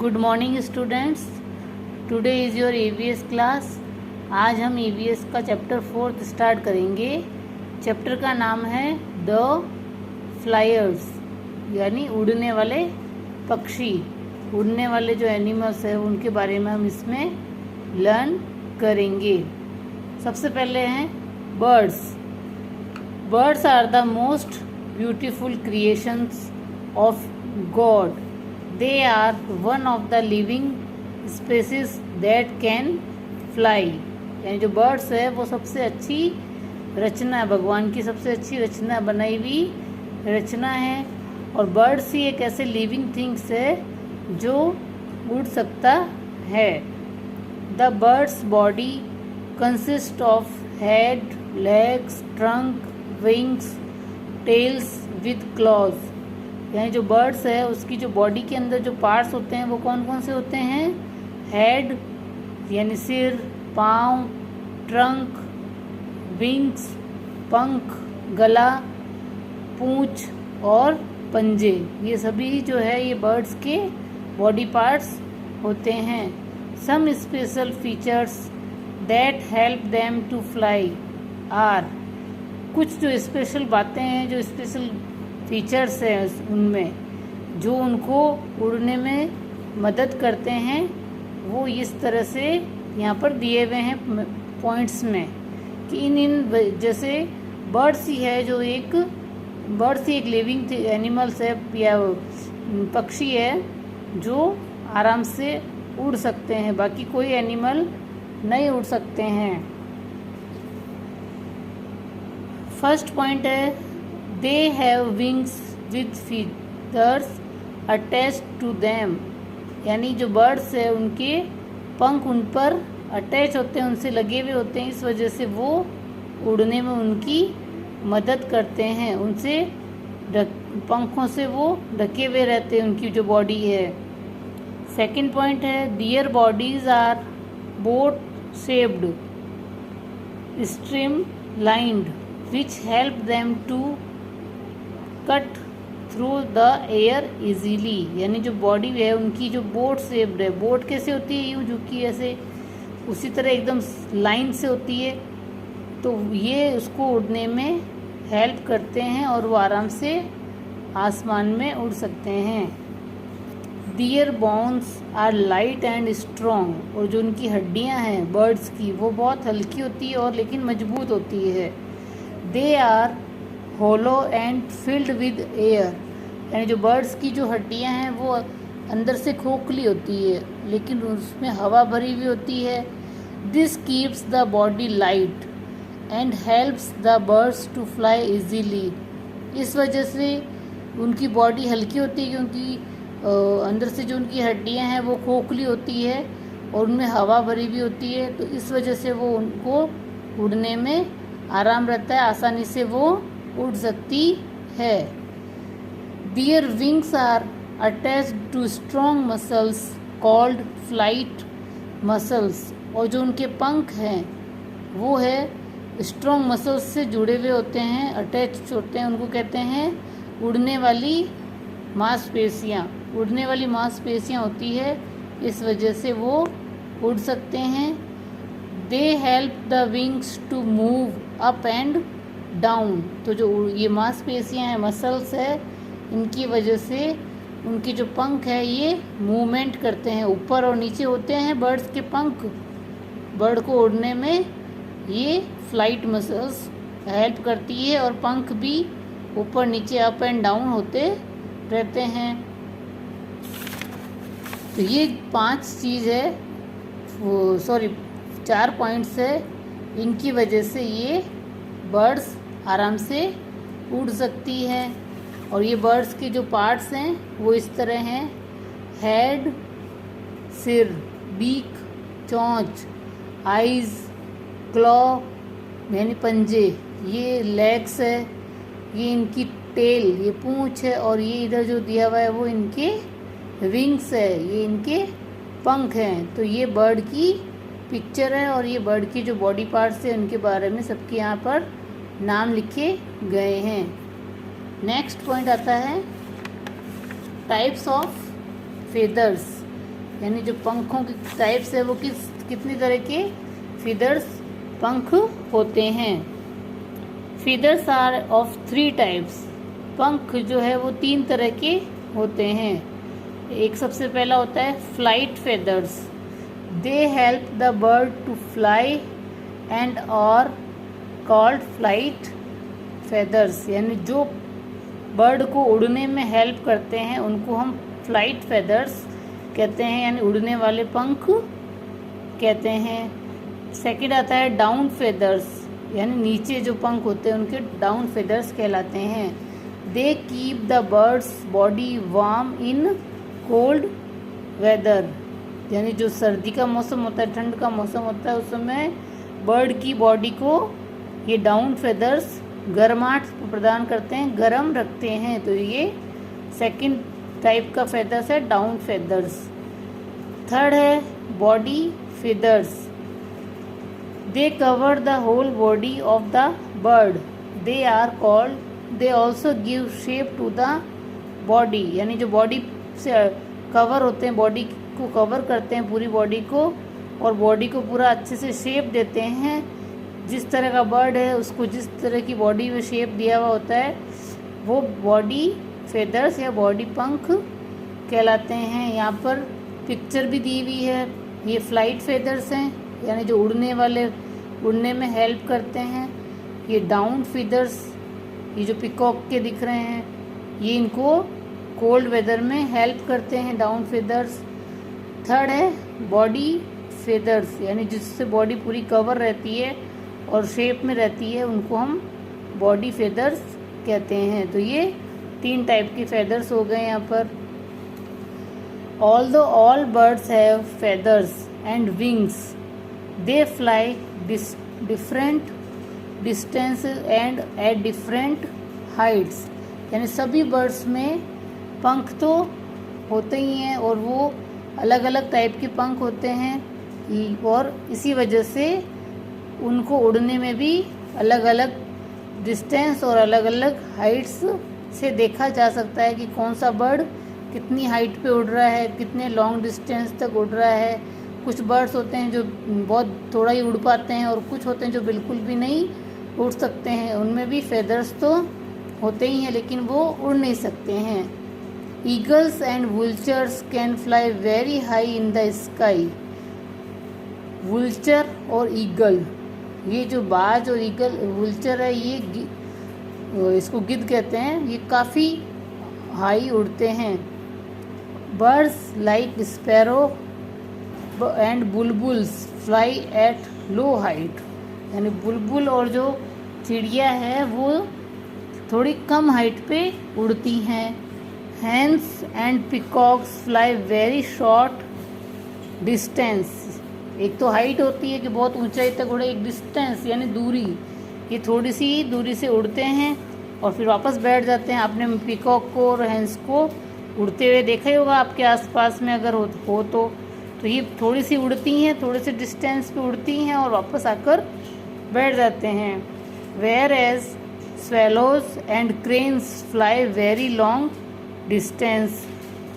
Good morning students, today is your EVS class. आज हम EVS का चैप्टर 4 स्टार्ट करेंगे। चैप्टर का नाम है द फ्लायर्स, यानी उड़ने वाले पक्षी। उड़ने वाले जो एनिमल्स हैं उनके बारे में हम इसमें लर्न करेंगे। सबसे पहले हैं birds. Birds are the most beautiful creations of God. They are one of the living species that can fly। यानी जो बर्ड्स है वो सबसे अच्छी रचना है, भगवान की सबसे अच्छी रचना, बनाई हुई रचना है। और बर्ड्स ही एक ऐसे लिविंग थिंग्स है जो उड़ सकता है। The birds body consist of head, legs, trunk, wings, tails with claws. यानी जो बर्ड्स है उसकी जो बॉडी के अंदर जो पार्ट्स होते हैं वो कौन कौन से होते हैं? हेड यानी सिर, पाँव, ट्रंक, विंग्स पंख, गला, पूंछ और पंजे। ये सभी जो है ये बर्ड्स के बॉडी पार्ट्स होते हैं। Some special features that help them to fly are. कुछ जो स्पेशल बातें हैं, जो स्पेशल फीचर्स हैं उनमें जो उनको उड़ने में मदद करते हैं, वो इस तरह से यहाँ पर दिए हुए हैं पॉइंट्स में कि इन जैसे बर्ड्स ही है जो एक बर्ड्स ही एक लिविंग एनिमल्स है या पक्षी है जो आराम से उड़ सकते हैं, बाकी कोई एनिमल नहीं उड़ सकते हैं। फर्स्ट पॉइंट है They have wings with feathers attached to them। यानी जो बर्ड्स है उनके पंख उन पर अटैच होते हैं, उनसे लगे हुए होते हैं, इस वजह से वो उड़ने में उनकी मदद करते हैं। उनसे पंखों से वो ढके हुए रहते हैं, उनकी जो बॉडी है। सेकंड पॉइंट है their bodies are boat shaped, streamlined which help them to cut through the air easily. यानी जो बॉडी है उनकी जो बोट शेप्ड है, बोट कैसे होती है? यूँ झुकी ऐसे, उसी तरह एकदम लाइन से होती है, तो ये उसको उड़ने में हेल्प करते हैं और वो आराम से आसमान में उड़ सकते हैं। Their bones are light and strong. और जो उनकी हड्डियां हैं बर्ड्स की वो बहुत हल्की होती है और लेकिन मजबूत होती है। They are hollow and filled with air. यानी जो बर्ड्स की जो हड्डियां हैं वो अंदर से खोखली होती है लेकिन उसमें हवा भरी हुई होती है। This keeps the body light and helps the birds to fly easily. इस वजह से उनकी बॉडी हल्की होती है क्योंकि अंदर से जो उनकी हड्डियां हैं वो खोखली होती है और उनमें हवा भरी हुई होती है, तो इस वजह से वो उनको उड़ने में आराम रहता है, आसानी से वो उड़ सकती है। Their wings are attached to strong muscles called flight muscles. और जो उनके पंख हैं वो है स्ट्रॉन्ग मसल्स से जुड़े हुए होते हैं, अटैच होते हैं, उनको कहते हैं उड़ने वाली मांसपेशियाँ। उड़ने वाली मांसपेशियाँ होती है, इस वजह से वो उड़ सकते हैं। They help the wings to move up and down. तो जो ये मांसपेशियाँ हैं, मसल्स है, इनकी वजह से उनके जो पंख है ये मूवमेंट करते हैं, ऊपर और नीचे होते हैं बर्ड्स के पंख। बर्ड को उड़ने में ये फ्लाइट मसल्स हेल्प करती है और पंख भी ऊपर नीचे अप एंड डाउन होते रहते हैं। तो ये 4 पॉइंट्स है, इनकी वजह से ये बर्ड्स आराम से उड़ सकती है। और ये बर्ड्स के जो पार्ट्स हैं वो इस तरह हैं: हेड सिर, बीक चोंच, आइज़, क्लॉ यानी पंजे, ये लेग्स है, ये इनकी टेल, ये पूंछ है, और ये इधर जो दिया हुआ है वो इनके विंग्स है, ये इनके पंख हैं। तो ये बर्ड की पिक्चर है और ये बर्ड की जो बॉडी पार्ट्स है उनके बारे में सबके यहाँ पर नाम लिखे गए हैं। नेक्स्ट पॉइंट आता है टाइप्स ऑफ फेदर्स। यानी जो पंखों की टाइप्स है वो कितनी तरह के फीदर्स पंख होते हैं। Feathers are of 3 types. पंख जो है वो 3 तरह के होते हैं। एक सबसे पहला होता है flight feathers. They help the bird to fly and are called flight feathers, यानी जो बर्ड को उड़ने में हेल्प करते हैं उनको हम फ्लाइट फेदर्स कहते हैं, यानी उड़ने वाले पंख कहते हैं। सेकंड आता है डाउन फेदर्स, यानी नीचे जो पंख होते हैं उनके डाउन फेदर्स कहलाते हैं। They keep the birds body warm in cold weather, यानी जो सर्दी का मौसम होता है, ठंड का मौसम होता है, उस समय बर्ड की बॉडी को ये डाउन फेदर्स गर्माहट प्रदान करते हैं, गर्म रखते हैं। तो ये सेकंड टाइप का फेदर्स है डाउन फेदर्स। थर्ड है body feathers. They cover the whole body of the bird. They are called, they also give shape to the body, यानी जो बॉडी से कवर होते हैं, बॉडी को कवर करते हैं पूरी बॉडी को, और बॉडी को पूरा अच्छे से शेप देते हैं। जिस तरह का बर्ड है उसको जिस तरह की बॉडी में शेप दिया हुआ होता है वो बॉडी फेदर्स या बॉडी पंख कहलाते हैं। यहाँ पर पिक्चर भी दी हुई है। ये फ्लाइट फेदर्स हैं, यानी जो उड़ने में हेल्प करते हैं। ये डाउन फेदर्स, ये जो पिकॉक के दिख रहे हैं, ये इनको कोल्ड वेदर में हेल्प करते हैं, डाउन फेदर्स। थर्ड है बॉडी फेदर्स, यानी जिससे बॉडी पूरी कवर रहती है और शेप में रहती है, उनको हम बॉडी फेदर्स कहते हैं। तो ये 3 टाइप के फेदर्स हो गए यहाँ पर। Although all birds have feathers and wings, they fly different distances and at different heights, यानी सभी बर्ड्स में पंख तो होते ही हैं और वो अलग अलग टाइप के पंख होते हैं, और इसी वजह से उनको उड़ने में भी अलग अलग डिस्टेंस और अलग अलग हाइट्स से देखा जा सकता है कि कौन सा बर्ड कितनी हाइट पे उड़ रहा है, कितने लॉन्ग डिस्टेंस तक उड़ रहा है। कुछ बर्ड्स होते हैं जो बहुत थोड़ा ही उड़ पाते हैं और कुछ होते हैं जो बिल्कुल भी नहीं उड़ सकते हैं, उनमें भी फेदर्स तो होते ही हैं लेकिन वो उड़ नहीं सकते हैं। Eagles and vultures can fly very high in the sky. Vulture और ईगल, ये जो बाज और ईगल, वुल्चर है ये इसको गिद्ध कहते हैं, ये काफ़ी हाई उड़ते हैं। Birds like sparrow and bulbuls fly at low height, यानी बुलबुल और जो चिड़िया है वो थोड़ी कम हाइट पे उड़ती हैं। Hens and peacocks fly very short distance. एक तो हाइट होती है कि बहुत ऊंचाई तक उड़े, एक डिस्टेंस यानी दूरी, ये थोड़ी सी दूरी से उड़ते हैं और फिर वापस बैठ जाते हैं। आपने पिकॉक को और हैंस को उड़ते हुए देखा ही होगा आपके आसपास में अगर हो तो ये थोड़ी सी उड़ती हैं, थोड़े से डिस्टेंस पे उड़ती हैं और वापस आकर बैठ जाते हैं। Whereas swallows and cranes fly very long distance.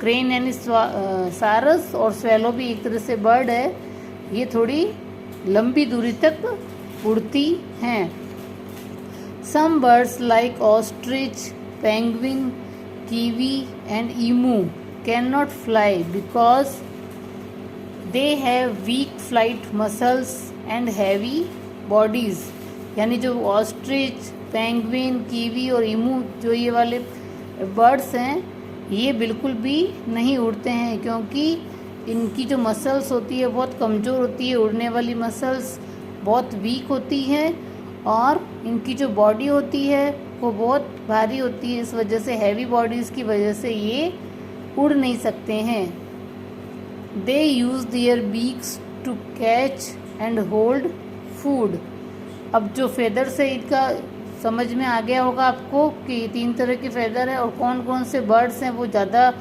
Crane यानी सारस और स्वेलो भी एक तरह से बर्ड है, ये थोड़ी लंबी दूरी तक उड़ती हैं। Some birds like ostrich, penguin, kiwi and emu cannot fly because they have weak flight muscles and heavy bodies, यानी जो ऑस्ट्रिच, पेंगुइन, कीवी और ईमू जो ये वाले बर्ड्स हैं ये बिल्कुल भी नहीं उड़ते हैं क्योंकि इनकी जो मसल्स होती है बहुत कमज़ोर होती है, उड़ने वाली मसल्स बहुत वीक होती हैं और इनकी जो बॉडी होती है वो बहुत भारी होती है, इस वजह से हैवी बॉडीज़ की वजह से ये उड़ नहीं सकते हैं। They use their beaks to catch and hold food. अब जो फेदर्स है इनका समझ में आ गया होगा आपको कि 3 तरह के फेदर है और कौन कौन से बर्ड्स हैं वो ज़्यादा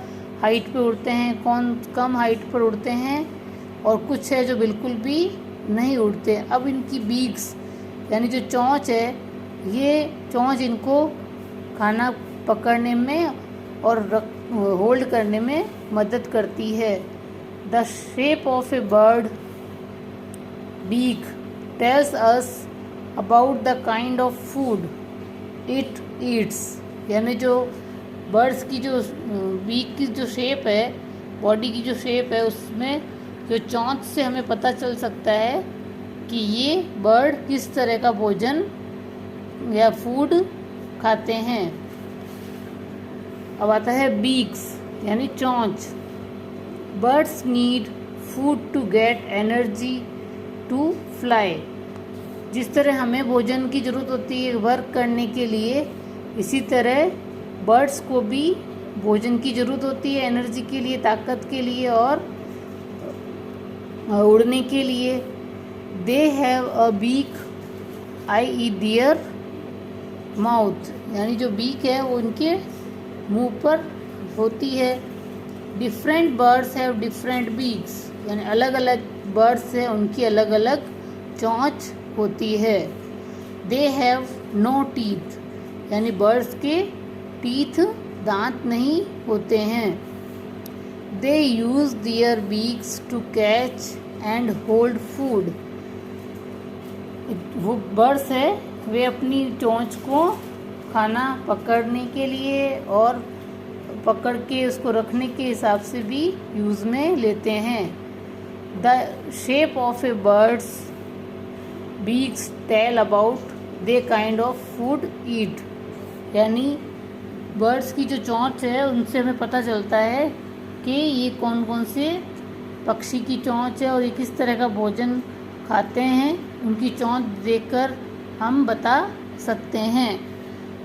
हाइट पे उड़ते हैं, कौन कम हाइट पर उड़ते हैं और कुछ है जो बिल्कुल भी नहीं उड़ते। अब इनकी बीक्स यानी जो चोंच है, ये चोंच इनको खाना पकड़ने में और होल्ड करने में मदद करती है। The shape of a bird beak tells us about the kind of food it eats. यानी जो बर्ड्स की जो बीक की जो शेप है, बॉडी की जो शेप है, उसमें जो चोंच से हमें पता चल सकता है कि ये बर्ड किस तरह का भोजन या फूड खाते हैं। अब आता है बीक्स यानी चोंच। Birds need food to get energy to fly. जिस तरह हमें भोजन की ज़रूरत होती है वर्क करने के लिए, इसी तरह बर्ड्स को भी भोजन की ज़रूरत होती है एनर्जी के लिए, ताकत के लिए और उड़ने के लिए। They have a beak I E their mouth. यानी जो बीक है वो उनके मुंह पर होती है। Different birds have different beaks. यानी अलग अलग बर्ड्स हैं, उनकी अलग अलग चोंच होती है। They have no teeth. यानी बर्ड्स के टीथ दांत नहीं होते हैं। They use their beaks to catch and hold food. वो बर्ड्स है, वे अपनी चोंच को खाना पकड़ने के लिए और पकड़ के उसको रखने के हिसाब से भी यूज़ में लेते हैं। The shape of a birds beaks tell about they kind of food eat. यानी बर्ड्स की जो चोंच है उनसे हमें पता चलता है कि ये कौन कौन से पक्षी की चोंच है और ये किस तरह का भोजन खाते हैं। उनकी चोंच देखकर हम बता सकते हैं।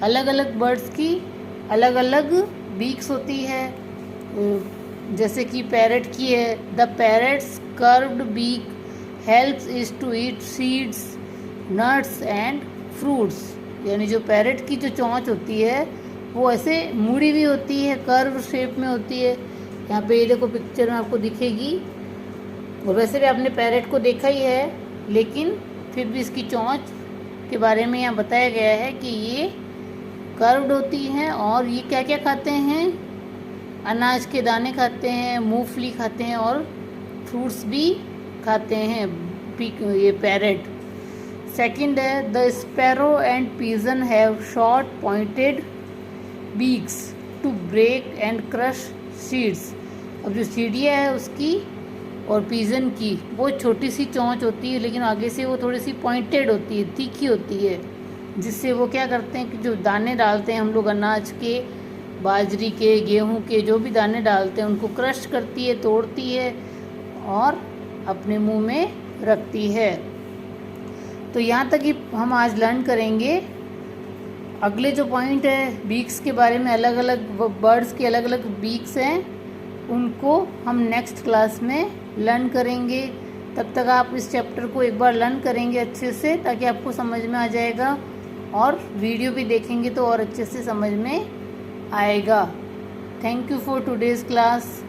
अलग अलग बर्ड्स की अलग अलग बीक्स होती है। जैसे कि पैरट की है, the parrots curved beak helps is to eat seeds nuts and fruits. यानी जो पैरट की जो चोंच होती है वो ऐसे मुड़ी हुई होती है, कर्व शेप में होती है। यहाँ पे ये देखो पिक्चर में आपको दिखेगी। और वैसे भी आपने पैरट को देखा ही है, लेकिन फिर भी इसकी चोंच के बारे में यहाँ बताया गया है कि ये कर्व्ड होती हैं। और ये क्या क्या खाते हैं? अनाज के दाने खाते हैं, मूंगफली खाते हैं और फ्रूट्स भी खाते हैं ये पैरट। सेकंड है the sparrow and pigeon have short pointed beaks to break and crush seeds. अब जो सीढ़ियाँ है उसकी और पीजन की वो छोटी सी चोंच होती है, लेकिन आगे से वो थोड़ी सी पॉइंटेड होती है, तीखी होती है, जिससे वो क्या करते हैं कि जो दाने डालते हैं हम लोग अनाज के, बाजरी के, गेहूं के, जो भी दाने डालते हैं उनको क्रश करती है, तोड़ती है और अपने मुंह में रखती है। तो यहाँ तक ही हम आज लर्न करेंगे। अगले जो पॉइंट है बीक्स के बारे में, अलग अलग बर्ड्स के अलग अलग बीक्स हैं, उनको हम नेक्स्ट क्लास में लर्न करेंगे। तब तक आप इस चैप्टर को एक बार लर्न करेंगे अच्छे से, ताकि आपको समझ में आ जाएगा, और वीडियो भी देखेंगे तो और अच्छे से समझ में आएगा। Thank you for today's class.